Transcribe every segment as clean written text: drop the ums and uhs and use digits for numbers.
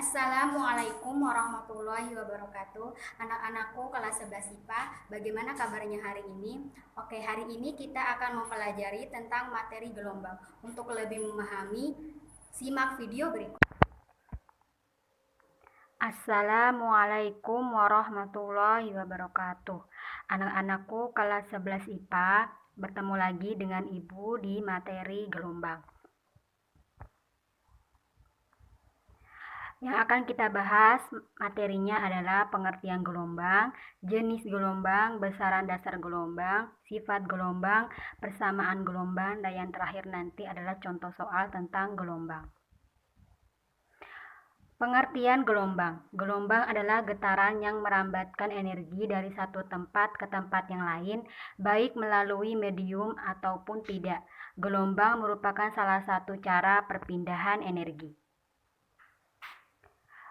Assalamualaikum warahmatullahi wabarakatuh. Anak-anakku kelas 11 IPA, bagaimana kabarnya hari ini? Oke, hari ini kita akan mempelajari tentang materi gelombang. Untuk lebih memahami, simak video berikut. Assalamualaikum warahmatullahi wabarakatuh. Anak-anakku kelas 11 IPA, bertemu lagi dengan Ibu di materi gelombang. Yang akan kita bahas materinya adalah pengertian gelombang, jenis gelombang, besaran dasar gelombang, sifat gelombang, persamaan gelombang, dan yang terakhir nanti adalah contoh soal tentang gelombang. Pengertian gelombang. Gelombang adalah getaran yang merambatkan energi dari satu tempat ke tempat yang lain, baik melalui medium ataupun tidak. Gelombang merupakan salah satu cara perpindahan energi.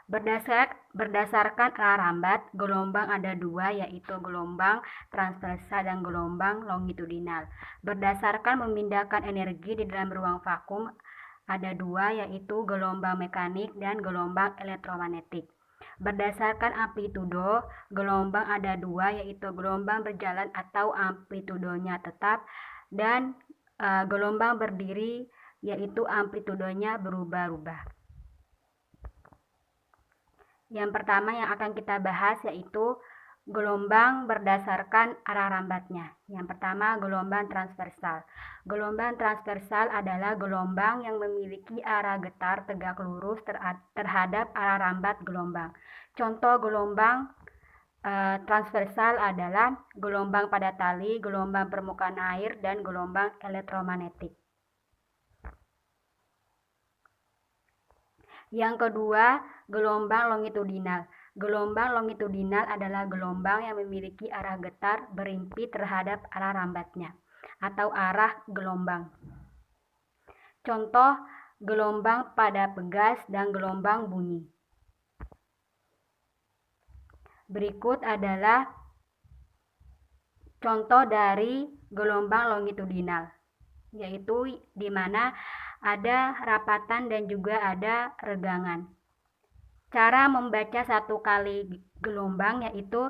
Berdasarkan arah rambat, gelombang ada dua, yaitu gelombang transversal dan gelombang longitudinal. Berdasarkan memindahkan energi di dalam ruang vakum, ada dua, yaitu gelombang mekanik dan gelombang elektromagnetik. Berdasarkan amplitudo, gelombang ada dua, yaitu gelombang berjalan atau amplitudonya tetap, dan gelombang berdiri, yaitu amplitudonya berubah-ubah. Yang pertama yang akan kita bahas yaitu gelombang berdasarkan arah rambatnya. Yang pertama, gelombang transversal. Gelombang transversal adalah gelombang yang memiliki arah getar tegak lurus terhadap arah rambat gelombang. Contoh gelombang transversal adalah gelombang pada tali, gelombang permukaan air, dan gelombang elektromagnetik. Yang kedua, gelombang longitudinal. Gelombang longitudinal adalah gelombang yang memiliki arah getar berimpit terhadap arah rambatnya atau arah gelombang. Contoh gelombang pada pegas dan gelombang bunyi. Berikut adalah contoh dari gelombang longitudinal, yaitu di mana ada rapatan dan juga ada regangan. Cara membaca satu kali gelombang yaitu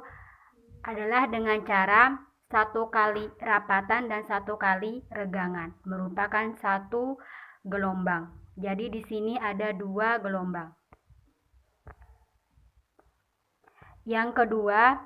adalah dengan cara satu kali rapatan dan satu kali regangan, merupakan satu gelombang. Jadi di sini ada dua gelombang. Yang kedua,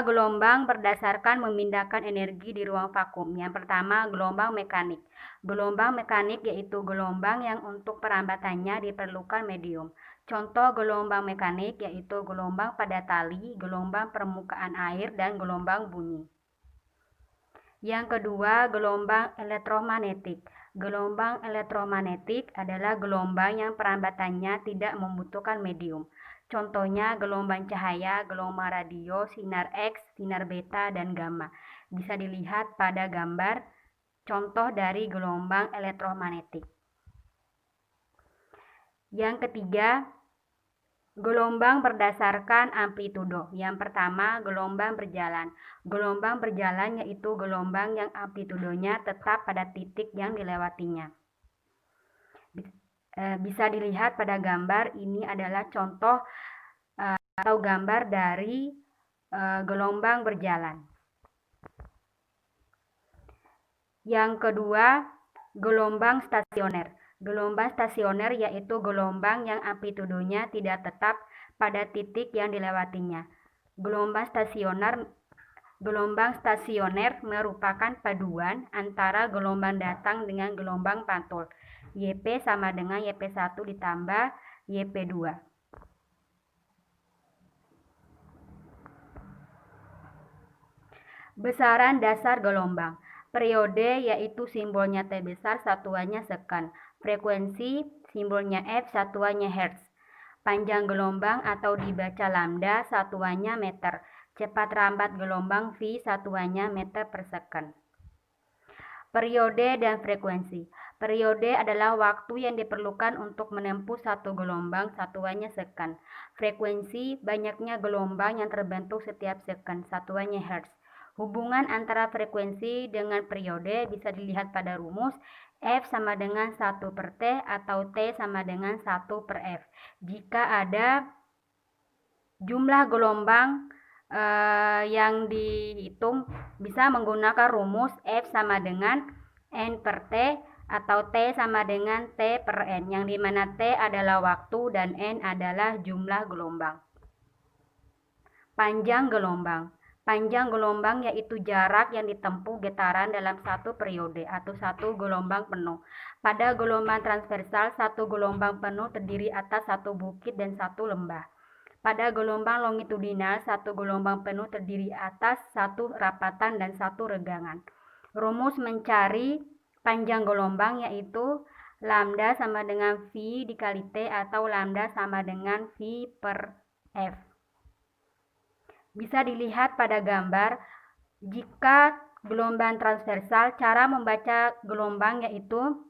gelombang berdasarkan memindahkan energi di ruang vakum. Yang pertama, gelombang mekanik. Gelombang mekanik yaitu gelombang yang untuk perambatannya diperlukan medium. Contoh gelombang mekanik yaitu gelombang pada tali, gelombang permukaan air, dan gelombang bunyi. Yang kedua, gelombang elektromagnetik. Gelombang elektromagnetik adalah gelombang yang perambatannya tidak membutuhkan medium. Contohnya gelombang cahaya, gelombang radio, sinar X, sinar beta, dan gamma. Bisa dilihat pada gambar contoh dari gelombang elektromagnetik. Yang ketiga, gelombang berdasarkan amplitudo. Yang pertama, gelombang berjalan. Gelombang berjalan yaitu gelombang yang amplitudonya tetap pada titik yang dilewatinya. Bisa dilihat pada gambar, ini adalah contoh atau gambar dari gelombang berjalan. Yang kedua, gelombang stasioner. Gelombang stasioner yaitu gelombang yang amplitudonya tidak tetap pada titik yang dilewatinya. Gelombang stasioner merupakan paduan antara gelombang datang dengan gelombang pantul. YP sama dengan YP1 ditambah YP2. Besaran dasar gelombang. Periode yaitu simbolnya T besar, satuannya second. Frekuensi simbolnya F, satuannya hertz. Panjang gelombang atau dibaca lambda, satuannya meter. Cepat rambat gelombang V, satuannya meter per second. Periode dan frekuensi. Periode adalah waktu yang diperlukan untuk menempuh satu gelombang, satuannya second. Frekuensi banyaknya gelombang yang terbentuk setiap second, satuannya hertz. Hubungan antara frekuensi dengan periode bisa dilihat pada rumus F sama dengan 1 per T atau T sama dengan 1 per F. Jika ada jumlah gelombang yang dihitung, bisa menggunakan rumus F sama dengan N per T atau T sama dengan T per N, yang dimana T adalah waktu dan N adalah jumlah gelombang. Panjang gelombang. Panjang gelombang yaitu jarak yang ditempuh getaran dalam satu periode atau satu gelombang penuh. Pada gelombang transversal, satu gelombang penuh terdiri atas satu bukit dan satu lembah. Pada gelombang longitudinal, satu gelombang penuh terdiri atas satu rapatan dan satu regangan. Rumus mencari panjang gelombang yaitu lambda sama dengan V dikali T atau lambda sama dengan V per F. Bisa dilihat pada gambar, jika gelombang transversal, cara membaca gelombang yaitu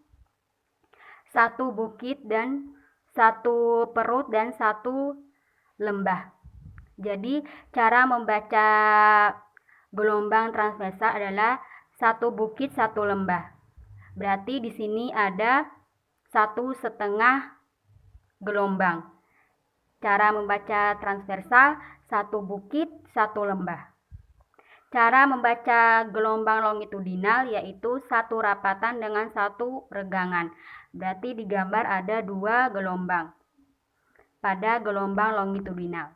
satu bukit dan satu perut dan satu lembah. Jadi cara membaca gelombang transversal adalah satu bukit satu lembah. Berarti di sini ada 1,5 gelombang. Cara membaca transversal, satu bukit satu lembah. Cara membaca gelombang longitudinal yaitu satu rapatan dengan satu regangan. Berarti di gambar ada 2 gelombang pada gelombang longitudinal.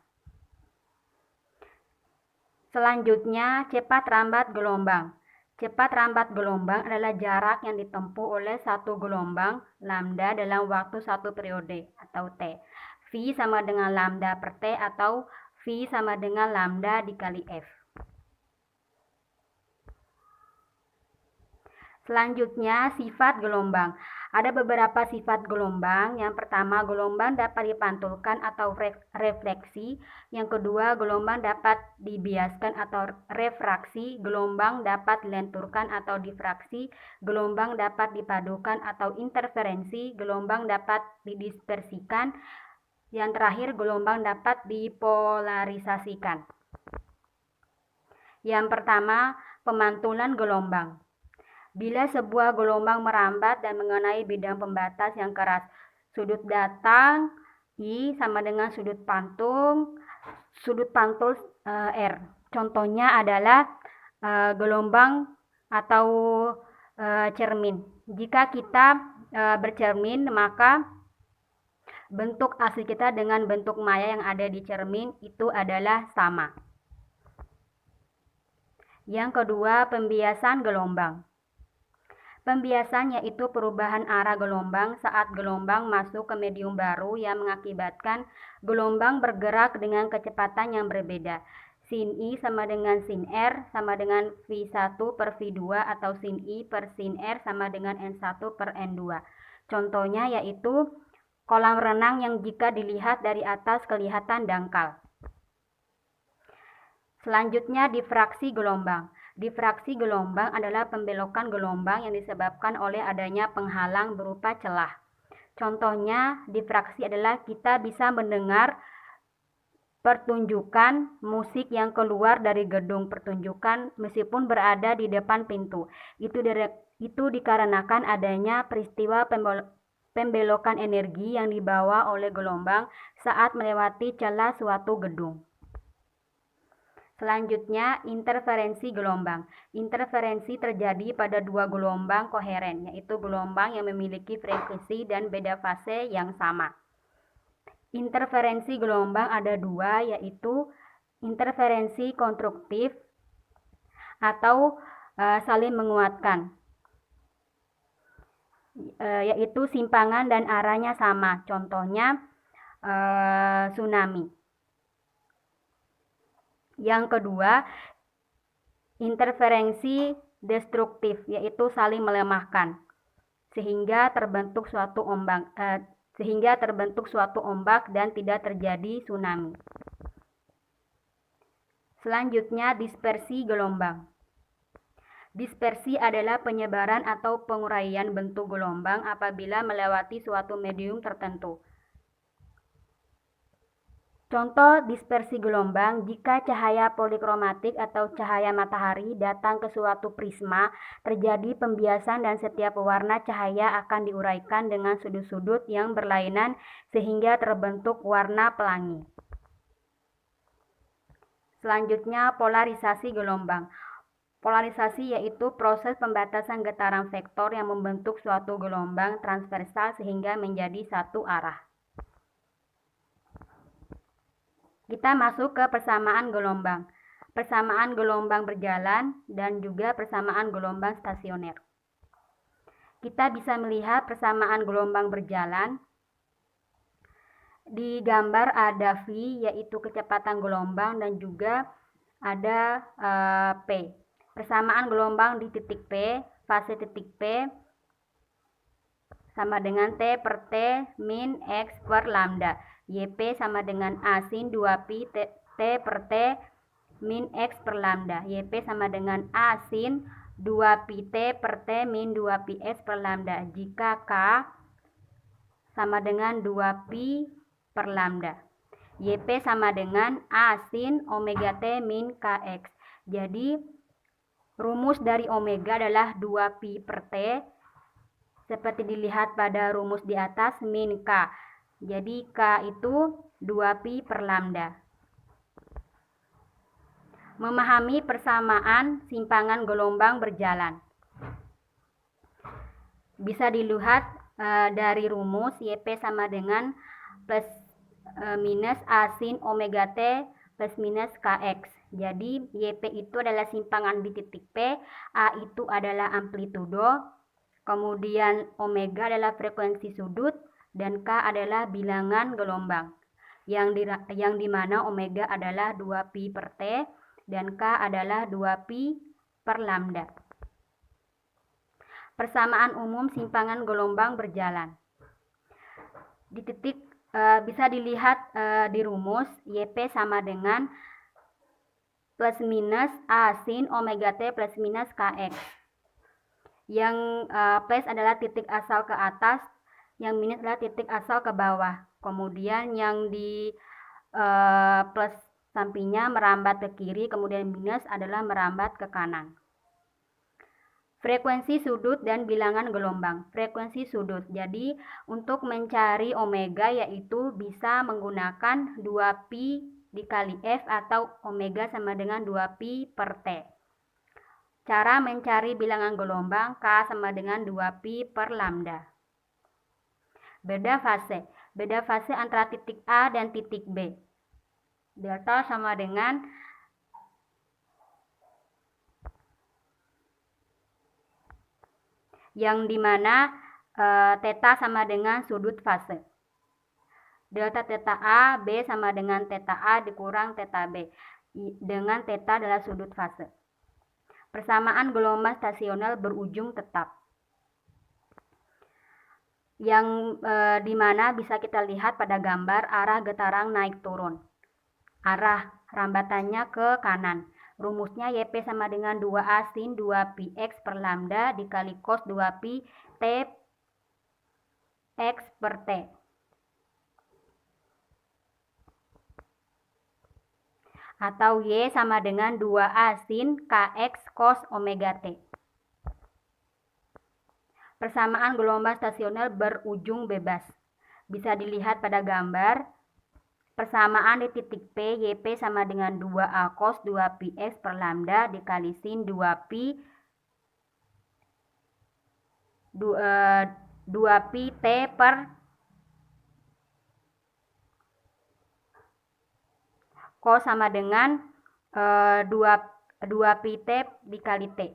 Selanjutnya, cepat rambat gelombang. Cepat rambat gelombang adalah jarak yang ditempuh oleh satu gelombang lambda dalam waktu satu periode atau T. V sama dengan lambda per T atau V sama dengan lambda dikali F. Selanjutnya, sifat gelombang. Ada beberapa sifat gelombang. Yang pertama, gelombang dapat dipantulkan atau refleksi. Yang kedua, gelombang dapat dibiaskan atau refraksi. Gelombang dapat dilenturkan atau difraksi. Gelombang dapat dipadukan atau interferensi. Gelombang dapat didispersikan. Yang terakhir, gelombang dapat dipolarisasikan. Yang pertama, pemantulan gelombang. Bila sebuah gelombang merambat dan mengenai bidang pembatas yang keras, sudut datang I sama dengan sudut pantul R. Contohnya adalah gelombang atau cermin. Jika kita bercermin, maka bentuk asli kita dengan bentuk maya yang ada di cermin itu adalah sama. Yang kedua, pembiasan gelombang. Pembiasan yaitu perubahan arah gelombang saat gelombang masuk ke medium baru yang mengakibatkan gelombang bergerak dengan kecepatan yang berbeda. Sin I sama dengan sin R sama dengan V1 per V2 atau sin I per sin R sama dengan N1 per N2. Contohnya yaitu kolam renang yang jika dilihat dari atas kelihatan dangkal. Selanjutnya, difraksi gelombang. Difraksi gelombang adalah pembelokan gelombang yang disebabkan oleh adanya penghalang berupa celah. Contohnya, difraksi adalah kita bisa mendengar pertunjukan musik yang keluar dari gedung pertunjukan meskipun berada di depan pintu. Itu dikarenakan adanya peristiwa pembelokan energi yang dibawa oleh gelombang saat melewati celah suatu gedung. Selanjutnya, interferensi gelombang. Interferensi terjadi pada dua gelombang koheren, yaitu gelombang yang memiliki frekuensi dan beda fase yang sama. Interferensi gelombang ada dua, yaitu interferensi konstruktif atau saling menguatkan, yaitu simpangan dan arahnya sama. Contohnya tsunami. Yang kedua, interferensi destruktif, yaitu saling melemahkan sehingga terbentuk suatu ombak dan tidak terjadi tsunami. Selanjutnya, dispersi gelombang. Dispersi adalah penyebaran atau penguraian bentuk gelombang apabila melewati suatu medium tertentu. Contoh dispersi gelombang, jika cahaya polikromatik atau cahaya matahari datang ke suatu prisma, terjadi pembiasan dan setiap warna cahaya akan diuraikan dengan sudut-sudut yang berlainan sehingga terbentuk warna pelangi. Selanjutnya, polarisasi gelombang. Polarisasi yaitu proses pembatasan getaran vektor yang membentuk suatu gelombang transversal sehingga menjadi satu arah. Kita masuk ke persamaan gelombang. Persamaan gelombang berjalan dan juga persamaan gelombang stasioner. Kita bisa melihat persamaan gelombang berjalan. Di gambar ada V, yaitu kecepatan gelombang, dan juga ada P. Persamaan gelombang di titik P, fase titik P sama dengan T per T min X per lambda. YP sama dengan A sin 2pi T per T min X per lambda. YP sama dengan A sin 2pi T per T min 2pi X per lambda. Jika K sama dengan 2pi per lambda. YP sama dengan A sin omega T min KX. Jadi rumus dari omega adalah 2pi per T, seperti dilihat pada rumus di atas, min K. Jadi K itu 2pi per lambda. Memahami persamaan simpangan gelombang berjalan. Bisa dilihat dari rumus YP sama dengan plus minus A sin omega T plus minus KX. Jadi YP itu adalah simpangan di titik P, A itu adalah amplitudo, kemudian omega adalah frekuensi sudut, dan K adalah bilangan gelombang, yang dimana omega adalah 2pi per T dan K adalah 2pi per lambda. Persamaan umum simpangan gelombang berjalan. Di titik bisa dilihat di rumus YP sama dengan plus minus A sin omega T plus minus KX. Yang plus adalah titik asal ke atas, yang minus adalah titik asal ke bawah. Kemudian yang di plus sampingnya merambat ke kiri, kemudian minus adalah merambat ke kanan. Frekuensi sudut dan bilangan gelombang. Frekuensi sudut. Jadi untuk mencari omega yaitu bisa menggunakan 2pi dikali F atau omega sama dengan 2pi per T. Cara mencari bilangan gelombang, K sama dengan 2pi per lambda. Beda fase. Beda fase antara titik A dan titik B. Delta sama dengan yang dimana theta sama dengan sudut fase. Delta theta A, B sama dengan theta A dikurang theta B. Dengan theta adalah sudut fase. Persamaan gelombang stasioner berujung tetap. Yang dimana bisa kita lihat pada gambar arah getaran naik turun. Arah rambatannya ke kanan. Rumusnya YP sama dengan 2A sin 2pi X per lambda dikali cos 2pi T X per T. Atau Y sama dengan 2A sin KX cos omega T. Persamaan gelombang stasioner berujung bebas. Bisa dilihat pada gambar. Persamaan di titik P, YP sama dengan 2A cos 2pi X per lambda dikali sin 2pi 2pi T per cos sama dengan 2pi T dikali T.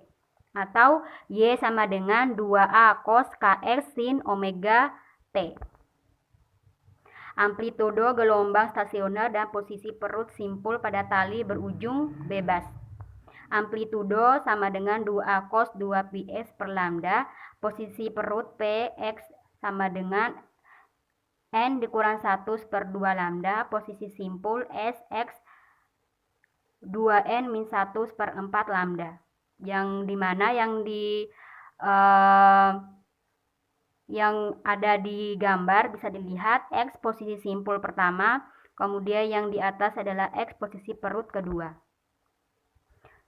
Atau Y sama dengan 2A cos KX sin omega T. Amplitudo gelombang stasioner dan posisi perut simpul pada tali berujung bebas. Amplitudo sama dengan 2A cos 2pi X per lambda. Posisi perut P, X sama dengan N dikurang 1 per 2 lambda. Posisi simpul S, X 2N min 1 per 4 lambda. Yang dimana yang ada di gambar bisa dilihat X posisi simpul pertama, Kemudian yang di atas adalah X posisi perut kedua.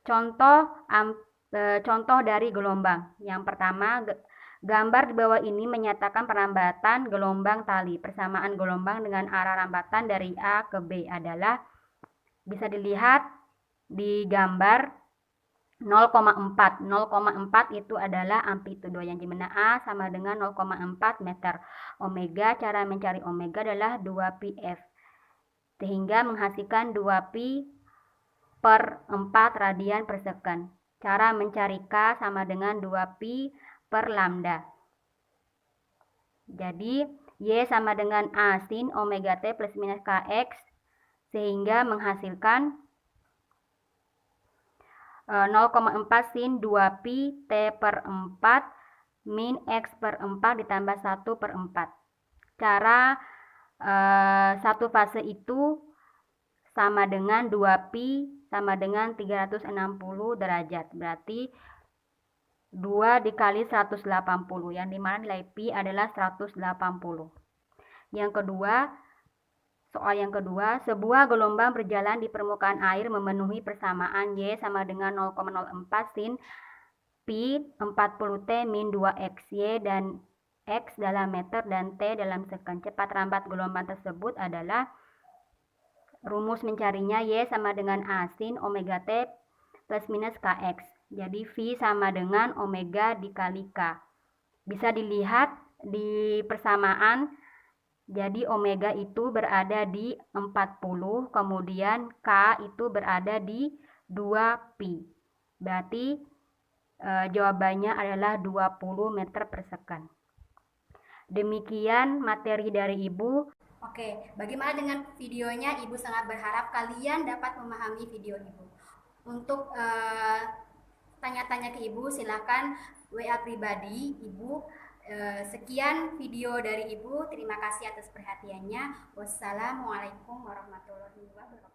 Contoh dari gelombang. Yang pertama, gambar di bawah ini menyatakan perambatan gelombang tali. Persamaan gelombang dengan arah rambatan dari A ke B adalah, bisa dilihat di gambar 0,4. 0,4 itu adalah amplitudo, yang dimana A sama dengan 0,4 meter. Omega, cara mencari omega adalah 2πf, sehingga menghasilkan 2pi per 4 radian per second. Cara mencari K sama dengan 2pi per lambda. Jadi Y sama dengan A sin omega T plus minus Kx, sehingga menghasilkan 0,4 sin 2pi T per 4 min X per 4 ditambah 1 per 4. Cara satu fase itu sama dengan 2pi sama dengan 360 derajat. Berarti 2 dikali 180, yang dimana nilai pi adalah 180. Soal yang kedua, sebuah gelombang berjalan di permukaan air memenuhi persamaan Y sama dengan 0,04 sin pi 40T min 2X, Y dan X dalam meter dan T dalam second. Cepat rambat gelombang tersebut adalah, rumus mencarinya Y sama dengan A sin omega T plus minus Kx. Jadi V sama dengan omega dikali K. Bisa dilihat di persamaan, jadi omega itu berada di 40, kemudian K itu berada di 2pi. Berarti jawabannya adalah 20 meter per second. Demikian materi dari Ibu. Oke, bagaimana dengan videonya? Ibu sangat berharap kalian dapat memahami video Ibu. Untuk tanya-tanya ke Ibu, silakan WA pribadi Ibu. Sekian video dari Ibu. Terima kasih atas perhatiannya. Wassalamualaikum warahmatullahi wabarakatuh.